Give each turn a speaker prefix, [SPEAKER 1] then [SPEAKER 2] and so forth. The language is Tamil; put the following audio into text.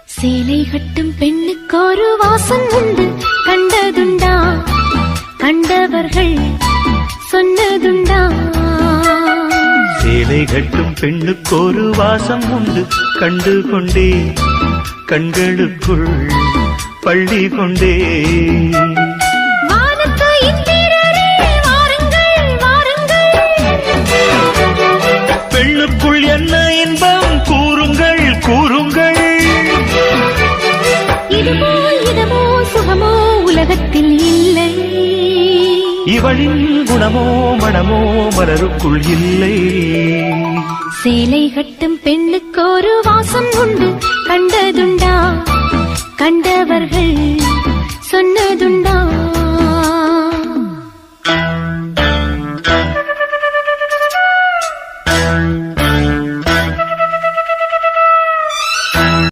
[SPEAKER 1] சேலை கட்டும் பெண்ணுக்கு ஒரு வாசம் உண்டு, கண்டதுண்டா? கண்டவர்கள் சொன்னதுண்டா?
[SPEAKER 2] சேலை கட்டும் பெண்ணுக்கு ஒரு வாசம் உண்டு, கண்டு கொண்டே கண்களுக்குள் பள்ளி கொண்டே. பெண்ணுக்குள் என்ன இன்பம் கூறுங்கள் கூறுங்கள்.
[SPEAKER 1] இதுமோ இதமோ சுகமோ உலகத்தில் இல்லை,
[SPEAKER 2] இவளின் குணமோ மனமோ மலருக்குள் இல்லை.
[SPEAKER 1] சேலை கட்டும் பெண்ணுக்கு ஒரு வாசம் உண்டு,